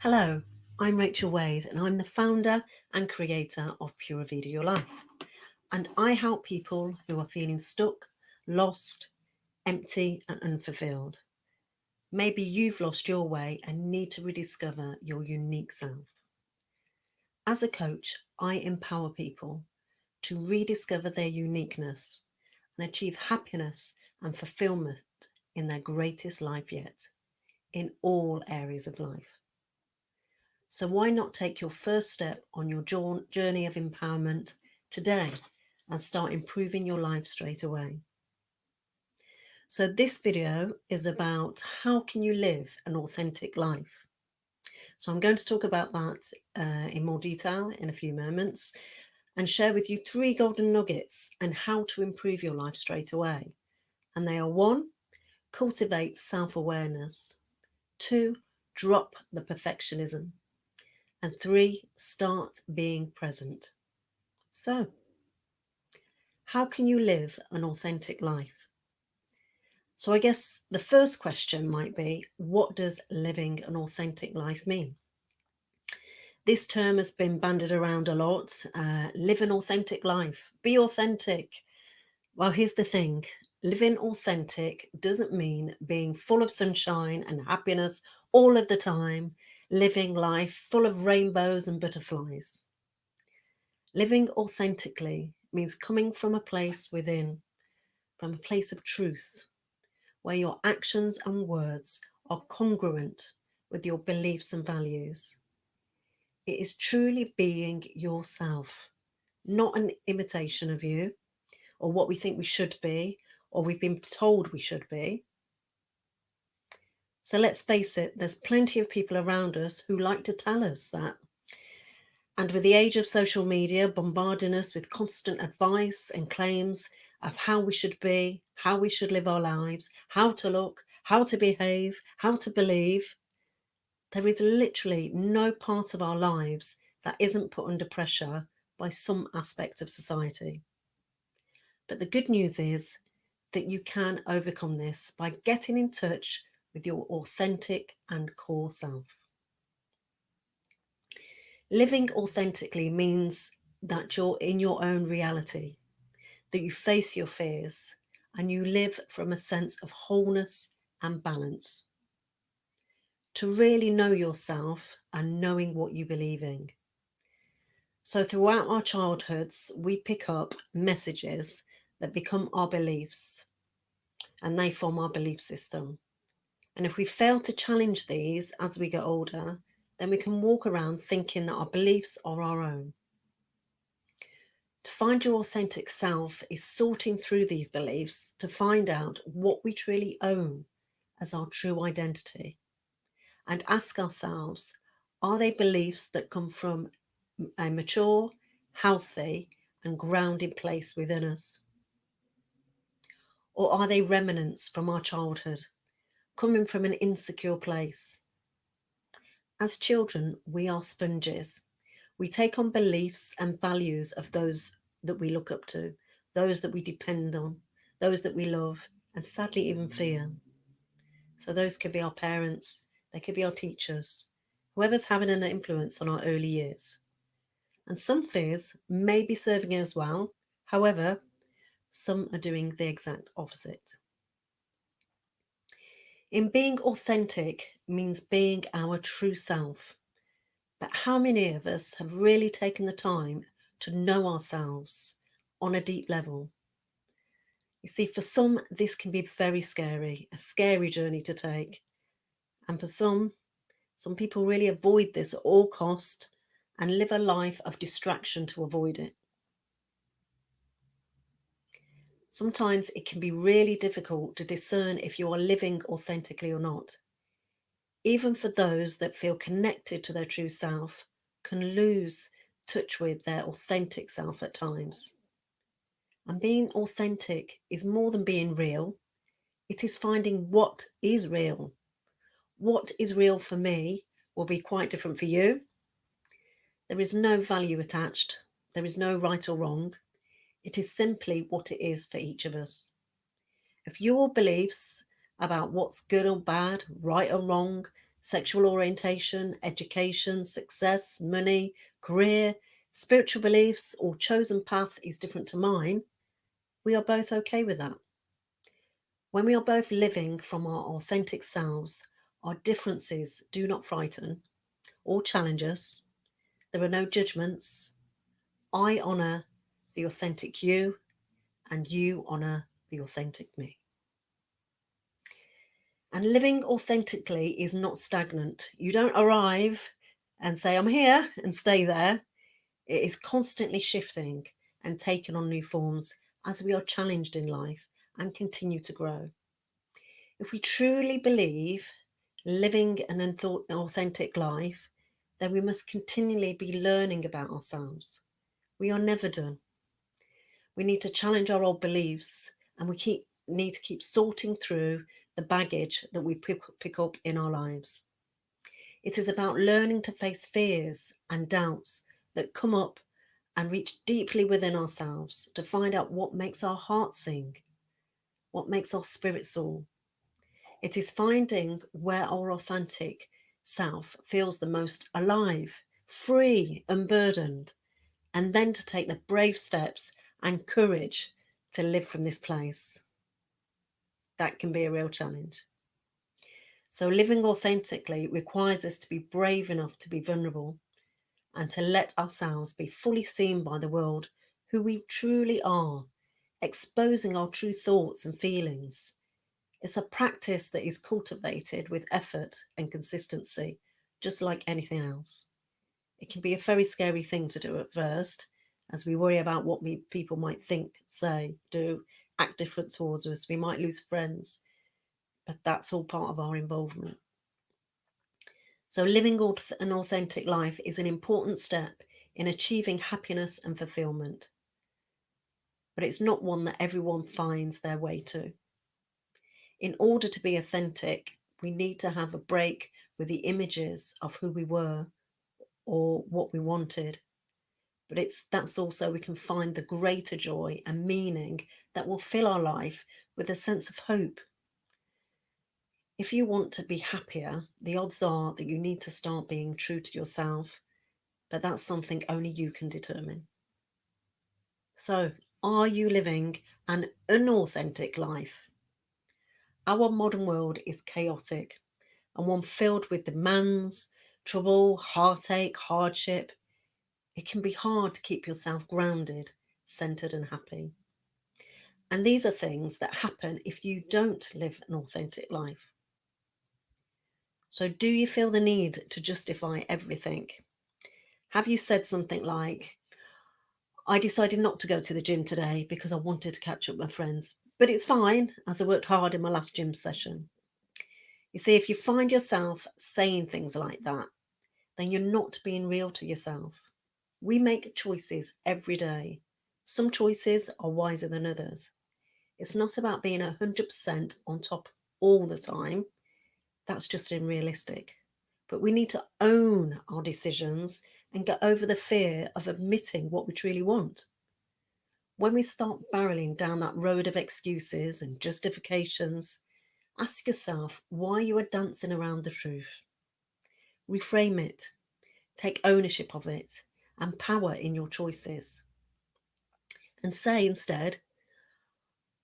Hello, I'm Rachel Wade, and I'm the founder and creator of Pura Vida Your Life. And I help people who are feeling stuck, lost, empty, and unfulfilled. Maybe you've lost your way and need to rediscover your unique self. As a coach, I empower people to rediscover their uniqueness and achieve happiness and fulfillment in their greatest life yet, in all areas of life. So, why not take your first step on your journey of empowerment today and start improving your life straight away? So, this video is about how can you live an authentic life. So, I'm going to talk about that in more detail in a few moments and share with you three golden nuggets and how to improve your life straight away. And they are: one, cultivate self awareness; two, drop the perfectionism; and three, start being present. So, how can you live an authentic life? So, I guess the first question might be, what does living an authentic life mean? This term has been bandied around a lot. Live an authentic life, be authentic. Well, here's the thing: living authentic doesn't mean being full of sunshine and happiness all of the time, living life full of rainbows and butterflies. Living authentically means coming from a place within, from a place of truth, where your actions and words are congruent with your beliefs and values. It is truly being yourself, not an imitation of you or what we think we should be or we've been told we should be. So let's face it, there's plenty of people around us who like to tell us that. And with the age of social media bombarding us with constant advice and claims of how we should be, how we should live our lives, how to look, how to behave, how to believe, there is literally no part of our lives that isn't put under pressure by some aspect of society. But the good news is that you can overcome this by getting in touch with your authentic and core self. Living authentically means that you're in your own reality, that you face your fears, and you live from a sense of wholeness and balance. To really know yourself and knowing what you believe in. So, throughout our childhoods, we pick up messages that become our beliefs and they form our belief system. And if we fail to challenge these as we get older, then we can walk around thinking that our beliefs are our own. To find your authentic self is sorting through these beliefs to find out what we truly own as our true identity and ask ourselves, are they beliefs that come from a mature, healthy, and grounded place within us? Or are they remnants from our childhood, coming from an insecure place? As children, we are sponges. We take on beliefs and values of those that we look up to, those that we depend on, those that we love, and sadly even fear. So those could be our parents, they could be our teachers, whoever's having an influence on our early years. And some fears may be serving us well, however, some are doing the exact opposite. In being authentic means being our true self. But how many of us have really taken the time to know ourselves on a deep level? You see, for some, this can be very scary, a scary journey to take. And for some people really avoid this at all cost and live a life of distraction to avoid it. Sometimes it can be really difficult to discern if you are living authentically or not. Even for those that feel connected to their true self, can lose touch with their authentic self at times. And being authentic is more than being real, it is finding what is real. What is real for me will be quite different for you. There is no value attached, there is no right or wrong. It is simply what it is for each of us. If your beliefs about what's good or bad, right or wrong, sexual orientation, education, success, money, career, spiritual beliefs, or chosen path is different to mine, we are both okay with that. When we are both living from our authentic selves, our differences do not frighten or challenge us. There are no judgments. I honour the authentic you, and you honour the authentic me. And living authentically is not stagnant. You don't arrive and say, I'm here, and stay there. It is constantly shifting and taking on new forms as we are challenged in life and continue to grow. If we truly believe living an authentic life, then we must continually be learning about ourselves. We are never done. We need to challenge our old beliefs, and need to keep sorting through the baggage that we pick up in our lives. It is about learning to face fears and doubts that come up and reach deeply within ourselves to find out what makes our heart sing, what makes our spirit soar. It is finding where our authentic self feels the most alive, free, unburdened, and then to take the brave steps and courage to live from this place. That can be a real challenge. So, living authentically requires us to be brave enough to be vulnerable and to let ourselves be fully seen by the world who we truly are, exposing our true thoughts and feelings. It's a practice that is cultivated with effort and consistency, just like anything else. It can be a very scary thing to do at first, as we worry about what people might think, say, do, act different towards us. We might lose friends, but that's all part of our involvement. So, living an authentic life is an important step in achieving happiness and fulfillment, but it's not one that everyone finds their way to. In order to be authentic, we need to have a break with the images of who we were or what we wanted. But that's also we can find the greater joy and meaning that will fill our life with a sense of hope. If you want to be happier, the odds are that you need to start being true to yourself, but that's something only you can determine. So, are you living an unauthentic life? Our modern world is chaotic and one filled with demands, trouble, heartache, hardship. It can be hard to keep yourself grounded, centered, and happy. And these are things that happen if you don't live an authentic life. So, do you feel the need to justify everything? Have you said something like, I decided not to go to the gym today because I wanted to catch up with my friends, but it's fine as I worked hard in my last gym session? You see, if you find yourself saying things like that, then you're not being real to yourself. We make choices every day. Some choices are wiser than others. It's not about being 100% on top all the time. That's just unrealistic. But we need to own our decisions and get over the fear of admitting what we truly want. When we start barreling down that road of excuses and justifications, ask yourself why you are dancing around the truth. Reframe it, take ownership of it, and power in your choices. And say instead,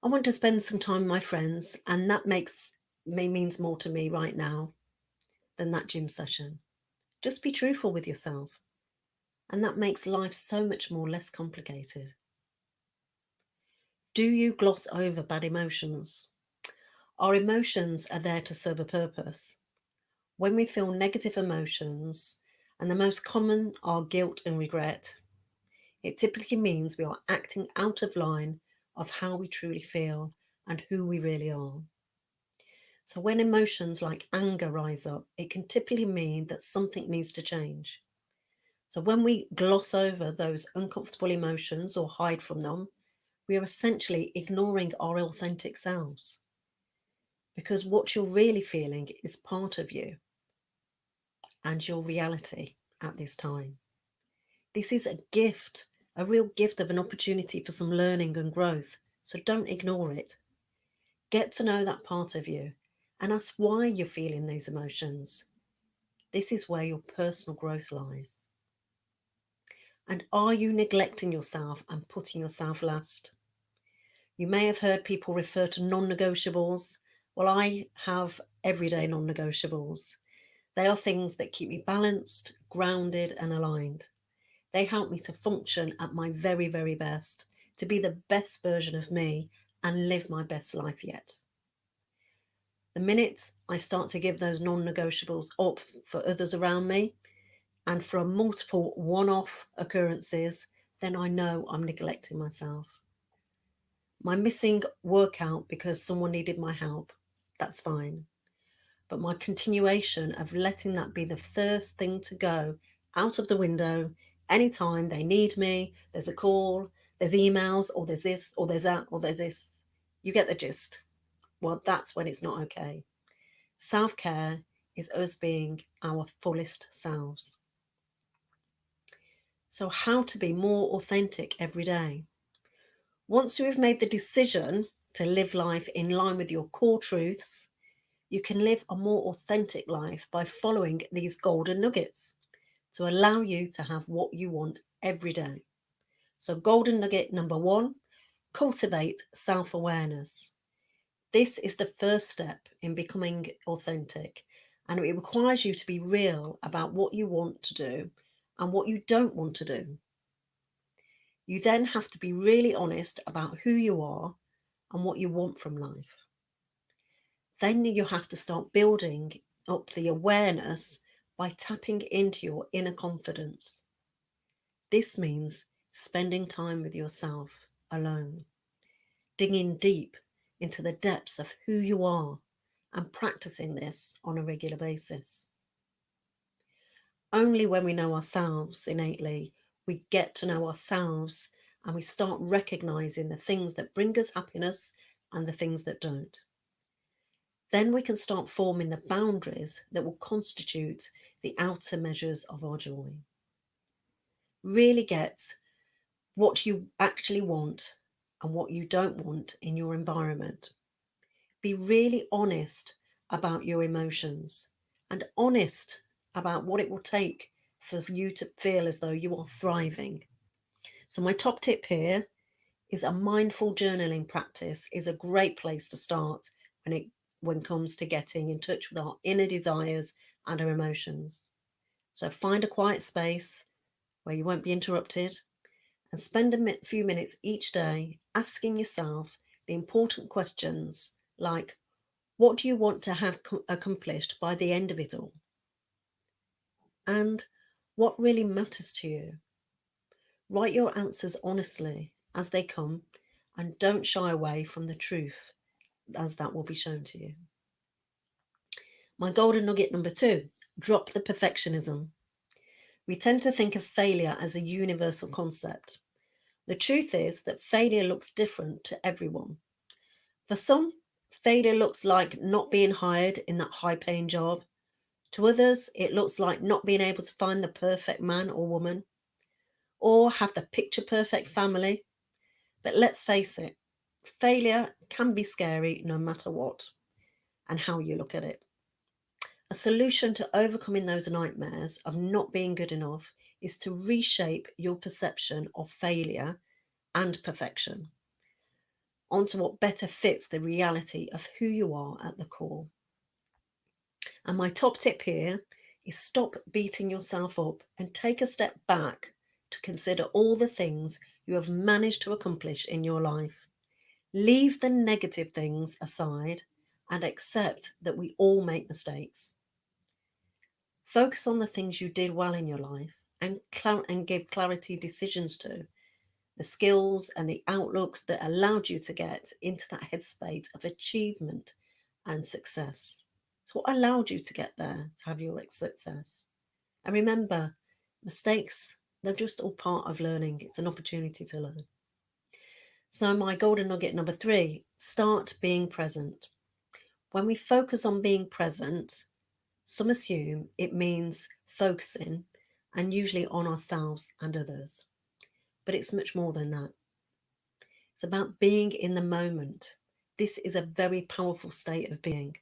I want to spend some time with my friends, and that means more to me right now than that gym session. Just be truthful with yourself, and that makes life so much more less complicated. Do you gloss over bad emotions? Our emotions are there to serve a purpose. When we feel negative emotions, and the most common are guilt and regret, it typically means we are acting out of line of how we truly feel and who we really are. So when emotions like anger rise up, it can typically mean that something needs to change. So when we gloss over those uncomfortable emotions or hide from them, we are essentially ignoring our authentic selves. Because what you're really feeling is part of you and your reality at this time. This is a gift, a real gift of an opportunity for some learning and growth. So don't ignore it. Get to know that part of you and ask why you're feeling these emotions. This is where your personal growth lies. And are you neglecting yourself and putting yourself last? You may have heard people refer to non negotiables. Well, I have everyday non negotiables. They are things that keep me balanced, grounded, and aligned. They help me to function at my very, very best, to be the best version of me and live my best life yet. The minute I start to give those non negotiables up for others around me and for multiple one off occurrences, then I know I'm neglecting myself. My missing workout because someone needed my help, that's fine. But my continuation of letting that be the first thing to go out of the window anytime they need me, there's a call, there's emails, or there's this, or there's that, or there's this. You get the gist. Well, that's when it's not okay. Self care is us being our fullest selves. So, how to be more authentic every day? Once you have made the decision to live life in line with your core truths, you can live a more authentic life by following these golden nuggets to allow you to have what you want every day. So, golden nugget number one, cultivate self awareness. This is the first step in becoming authentic, and it requires you to be real about what you want to do and what you don't want to do. You then have to be really honest about who you are and what you want from life. Then you have to start building up the awareness by tapping into your inner confidence. This means spending time with yourself alone, digging deep into the depths of who you are and practicing this on a regular basis. Only when we know ourselves innately, we get to know ourselves and we start recognizing the things that bring us happiness and the things that don't. Then we can start forming the boundaries that will constitute the outer measures of our joy. Really get what you actually want and what you don't want in your environment. Be really honest about your emotions and honest about what it will take for you to feel as though you are thriving. So, my top tip here is a mindful journaling practice is a great place to start when it comes to getting in touch with our inner desires and our emotions. So find a quiet space where you won't be interrupted and spend a few minutes each day asking yourself the important questions like, what do you want to have accomplished by the end of it all? And what really matters to you? Write your answers honestly as they come and don't shy away from the truth as that will be shown to you. My golden nugget number two, drop the perfectionism. We tend to think of failure as a universal concept. The truth is that failure looks different to everyone. For some, failure looks like not being hired in that high paying job. To others, it looks like not being able to find the perfect man or woman or have the picture perfect family. But let's face it, failure can be scary no matter what and how you look at it. A solution to overcoming those nightmares of not being good enough is to reshape your perception of failure and perfection onto what better fits the reality of who you are at the core. And my top tip here is stop beating yourself up and take a step back to consider all the things you have managed to accomplish in your life. Leave the negative things aside and accept that we all make mistakes. Focus on the things you did well in your life and give clarity decisions to the skills and the outlooks that allowed you to get into that headspace of achievement and success. So, what allowed you to get there to have your success? And remember, mistakes, they're just all part of learning. It's an opportunity to learn. So, my golden nugget number three, start being present. When we focus on being present, some assume it means focusing and usually on ourselves and others. But it's much more than that. It's about being in the moment. This is a very powerful state of being,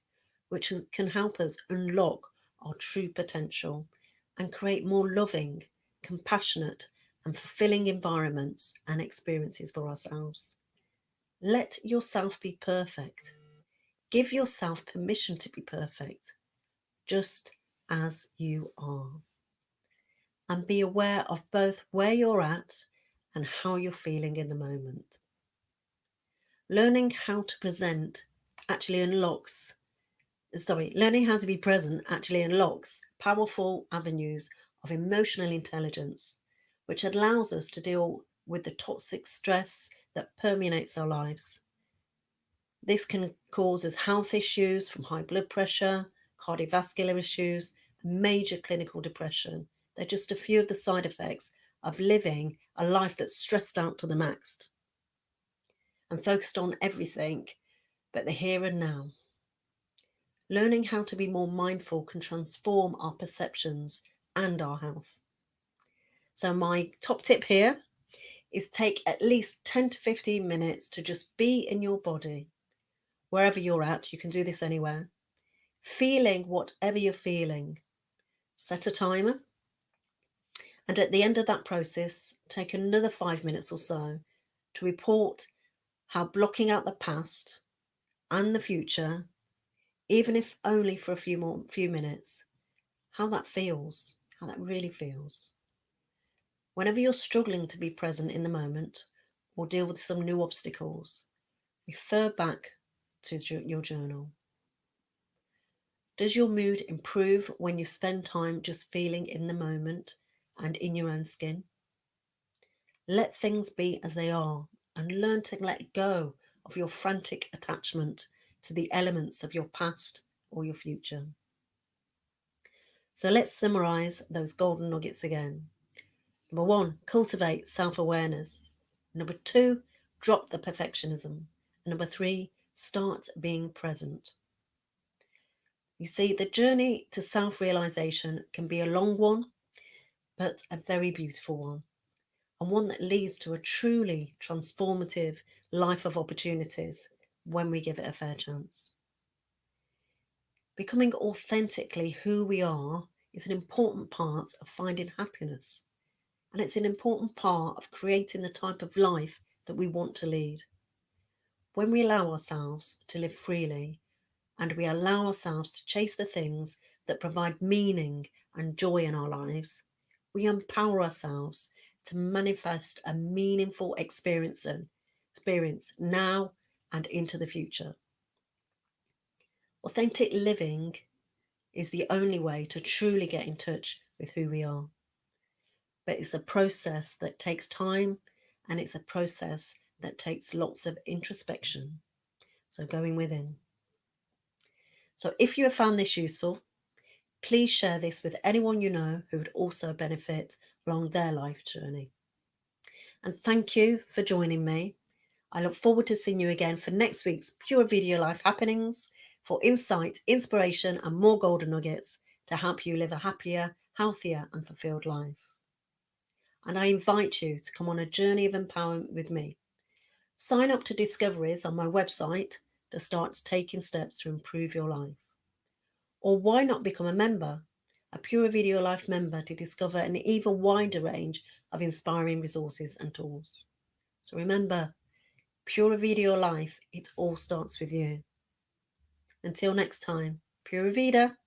which can help us unlock our true potential and create more loving, compassionate, and fulfilling environments and experiences for ourselves. Let yourself be perfect. Give yourself permission to be perfect, just as you are. And be aware of both where you're at and how you're feeling in the moment. Learning how to present actually unlocks, learning how to be present actually unlocks powerful avenues of emotional intelligence, which allows us to deal with the toxic stress that permeates our lives. This can cause us health issues from high blood pressure, cardiovascular issues, and major clinical depression. They're just a few of the side effects of living a life that's stressed out to the max and focused on everything but the here and now. Learning how to be more mindful can transform our perceptions and our health. So, my top tip here is take at least 10 to 15 minutes to just be in your body, wherever you're at. You can do this anywhere. Feeling whatever you're feeling. Set a timer, and at the end of that process, take another 5 minutes or so to report how blocking out the past and the future, even if only for a few minutes, how that feels, how that really feels. Whenever you're struggling to be present in the moment or deal with some new obstacles, refer back to your journal. Does your mood improve when you spend time just feeling in the moment and in your own skin? Let things be as they are and learn to let go of your frantic attachment to the elements of your past or your future. So let's summarize those golden nuggets again. Number one, cultivate self awareness. Number two, drop the perfectionism. And number three, start being present. You see, the journey to self realization can be a long one, but a very beautiful one, and one that leads to a truly transformative life of opportunities when we give it a fair chance. Becoming authentically who we are is an important part of finding happiness, and it's an important part of creating the type of life that we want to lead. When we allow ourselves to live freely and we allow ourselves to chase the things that provide meaning and joy in our lives, we empower ourselves to manifest a meaningful experience now and into the future. Authentic living is the only way to truly get in touch with who we are. But it's a process that takes time, and it's a process that takes lots of introspection. So going within. So if you have found this useful, please share this with anyone you know who would also benefit along their life journey. And thank you for joining me. I look forward to seeing you again for next week's Pure Vida Your Life happenings for insight, inspiration, and more golden nuggets to help you live a happier, healthier, and fulfilled life. And I invite you to come on a journey of empowerment with me. Sign up to discoveries on my website to start taking steps to improve your life. Or why not become a member, a Pure Vida Your Life member, to discover an even wider range of inspiring resources and tools. So remember, Pure Vida Your Life, it all starts with you. Until next time, Pura Vida.